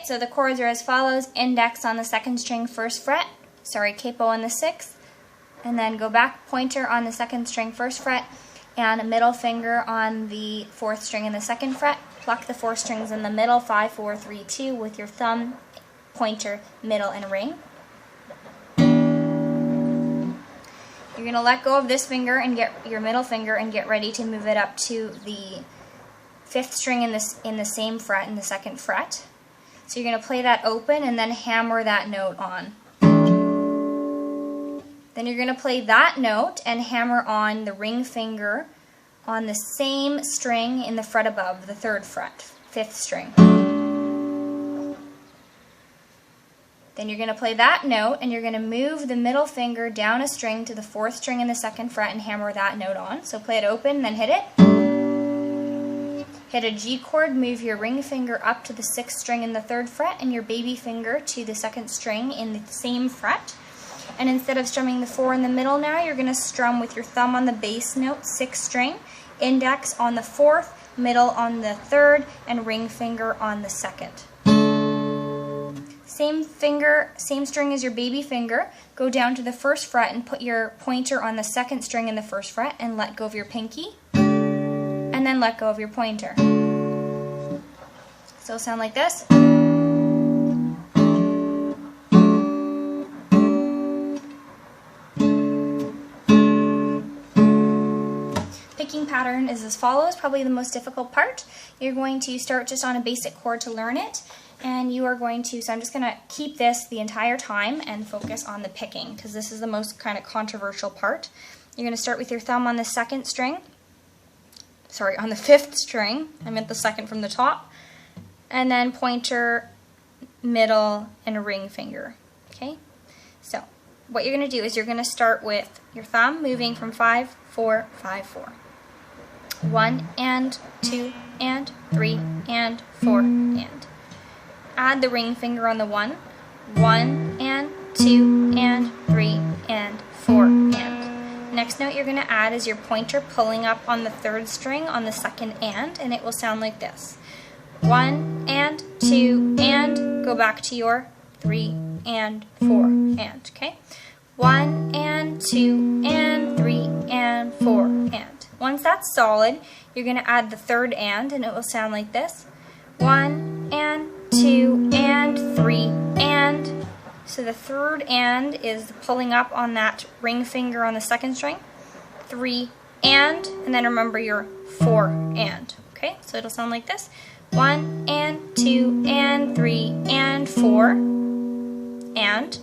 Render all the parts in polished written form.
so the chords are as follows: index on the 2nd string, 1st fret, capo on the 6th, and then go back, pointer on the 2nd string, 1st fret, and middle finger on the 4th string in the 2nd fret. Pluck the 4 strings in the middle, 5, 4, 3, 2, with your thumb, pointer, middle, and ring. You're going to let go of this finger and get your middle finger and get ready to move it up to the 5th string in the same fret, in the 2nd fret. So you're going to play that open and then hammer that note on. Then you're going to play that note and hammer on the ring finger on the same string in the fret above, the 3rd fret, 5th string. Then you're going to play that note and you're going to move the middle finger down a string to the 4th string in the 2nd fret and hammer that note on. So play it open and then hit it. Hit a G chord, move your ring finger up to the 6th string in the 3rd fret and your baby finger to the 2nd string in the same fret. And instead of strumming the 4 in the middle now, you're going to strum with your thumb on the bass note, 6th string, index on the 4th, middle on the 3rd, and ring finger on the 2nd. Same finger, same string as your baby finger. Go down to the 1st fret and put your pointer on the 2nd string in the 1st fret and let go of your pinky. And then let go of your pointer. So it'll sound like this. Picking pattern is as follows, probably the most difficult part. You're going to start just on a basic chord to learn it, and you are going to, so I'm just going to keep this the entire time and focus on the picking, because this is the most kind of controversial part. You're going to start with your thumb on the 2nd string, on the 5th string, I meant the 2nd from the top, and then pointer, middle, and a ring finger, okay? So, what you're going to do is you're going to start with your thumb moving from 5, 4, 5, 4. 1 and 2 and 3 and 4 and. Add the ring finger on the 1. 1 and 2 and 3 and 4 and. Next note you're going to add is your pointer pulling up on the 3rd string on the 2nd and it will sound like this. 1 and 2 and, go back to your 3 and 4 and, okay? 1 and 2 and 3 and 4 and. Once that's solid, you're going to add the 3rd and it will sound like this. 1 and 2 and 3 and. So the 3rd and is pulling up on that ring finger on the 2nd string. 3 and then remember your 4 and. Okay, so it'll sound like this. 1 and 2 and 3 and 4 and.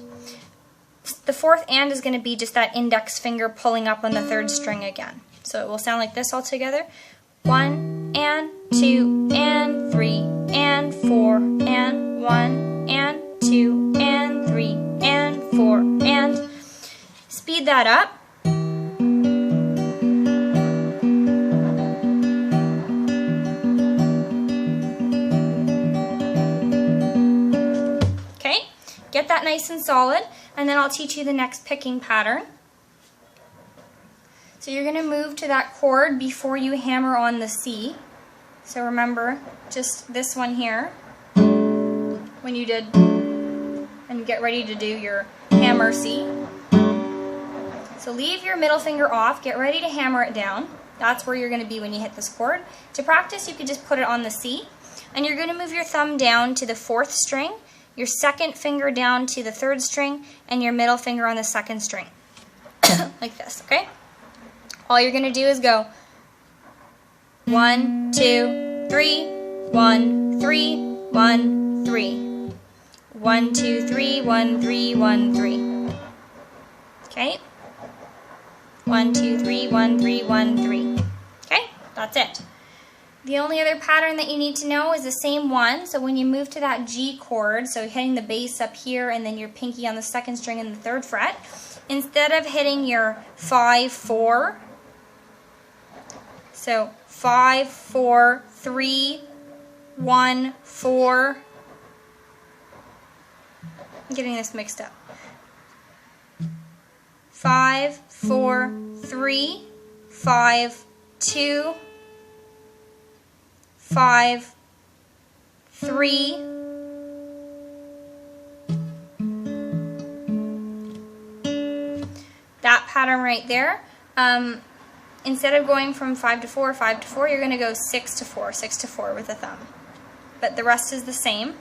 The 4th and is going to be just that index finger pulling up on the 3rd string again. So it will sound like this all together. 1 and 2 and 3 and 4 and 1 and 2 and 3 and 4 and. Speed that up. Okay, get that nice and solid, and then I'll teach you the next picking pattern. So you're going to move to that chord before you hammer on the C. So remember, just this one here, when you did, and get ready to do your hammer C. So leave your middle finger off, get ready to hammer it down. That's where you're going to be when you hit this chord. To practice, you could just put it on the C. And you're going to move your thumb down to the 4th string, your 2nd finger down to the 3rd string, and your middle finger on the 2nd string. Like this, okay? All you're going to do is go 1, 2, 3, 1, 3, 1, 3. 1, 2, 3, 1, 3, 1, 3. Okay? 1, 2, 3, 1, 3, 1, 3. Okay? That's it. The only other pattern that you need to know is the same one. So when you move to that G chord, so hitting the bass up here and then your pinky on the 2nd string and the 3rd fret, instead of hitting your 5, 4, so 5, 4, 3, 1, 4. I'm getting this mixed up. 5, 4, 3, 5, 2, 5, 3, pattern right there. Instead of going from 5 to 4, 5 to 4, you're going to go 6 to 4, 6 to 4 with the thumb. But the rest is the same.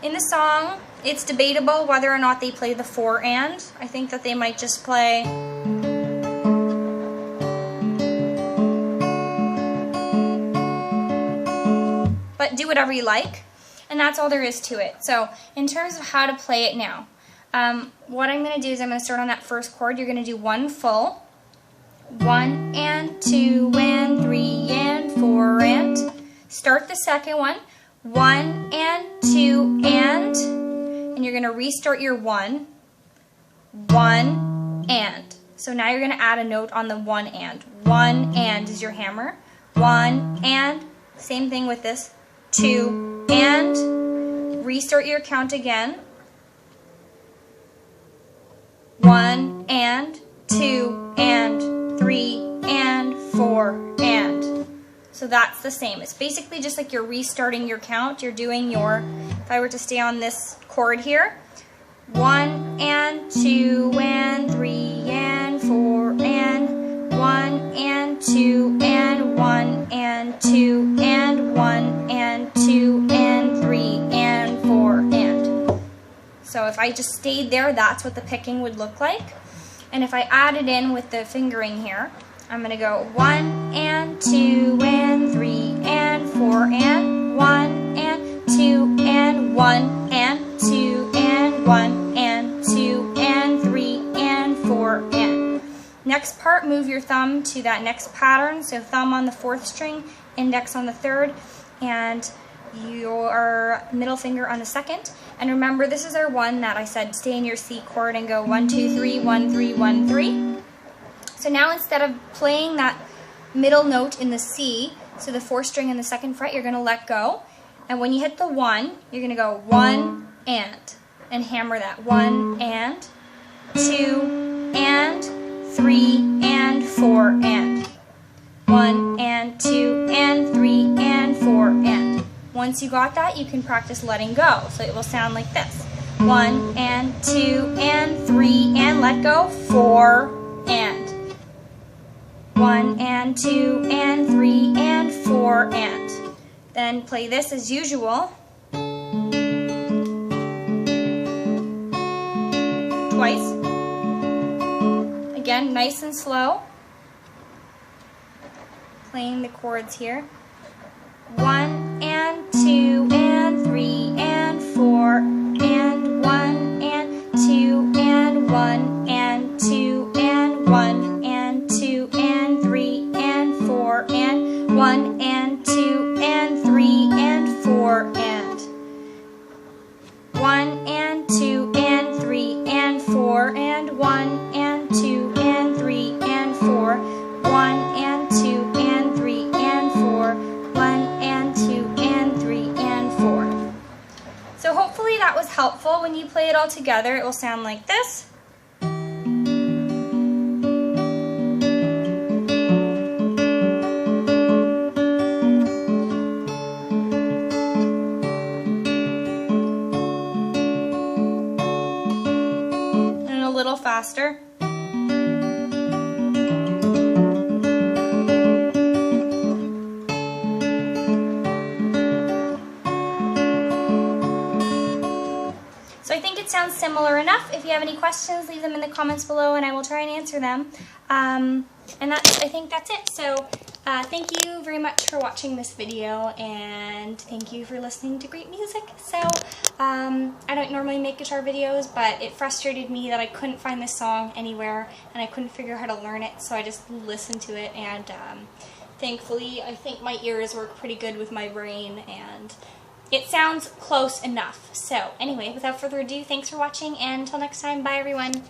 In the song, it's debatable whether or not they play the 4 and. I think that they might just play but do whatever you like. And that's all there is to it. So in terms of how to play it now, what I'm going to do is I'm going to start on that first chord. You're going to do 1 full, 1 and 2 and 3 and 4 and. Start the second one, 1 and 2 and you're going to restart your 1, 1 and. So now you're going to add a note on the 1 and. 1 and is your hammer. 1 and, same thing with this, 2 and, restart your count again. 1 and, 2 and, 3 and, 4 and. So that's the same. It's basically just like you're restarting your count. You're doing your, if I were to stay on this chord here, 1 and 2 and 3 and 4 and 1 and 2 and 1 and 2 and 1 and 2 and 3 and 4 and. So if I just stayed there, that's what the picking would look like. And if I added in with the fingering here, I'm going to go 1 and 2 and 3 and 4 and 1 and 2 and 1 and 2 and 1 and 2 and 3 and 4 and. Next part, move your thumb to that next pattern. So thumb on the 4th string, index on the 3rd, and your middle finger on the 2nd. And remember, this is our one that I said stay in your C chord and go 1, 2, 3, 1, 3, 1, 3. So now instead of playing that middle note in the C, so the 4th string in the 2nd fret, you're going to let go. And when you hit the 1, you're going to go 1 and hammer that 1 and 2 and 3 and 4 and. 1 and 2 and 3 and 4 and. Once you got that, you can practice letting go. So it will sound like this. 1 and 2 and 3 and let go, 4 and. 1 and 2 and 3 and 4 and. Then play this as usual. Twice. Again, nice and slow. Playing the chords here. 1 and 2 and 3 and 4 and 1 and 2 and 1 and 2 and 1 and 2 and 3 and 4 and 1 and 2 and 3 and 4 and 1 and 2 and 3 and 4 and 1 and 2 and 3 and 4 1 and 2 and 3 and 4 1 and 2 and 3 and 4. So hopefully that was helpful. When you play it all together, it will sound like this. And a little faster. So I think it sounds similar enough. If you have any questions, leave them in the comments below and I will try and answer them. And I think that's it. So thank you very much for watching this video and thank you for listening to great music. So I don't normally make guitar videos, but it frustrated me that I couldn't find this song anywhere and I couldn't figure out how to learn it, so I just listened to it, and thankfully I think my ears work pretty good with my brain and it sounds close enough. So anyway, without further ado, thanks for watching, and until next time, bye everyone.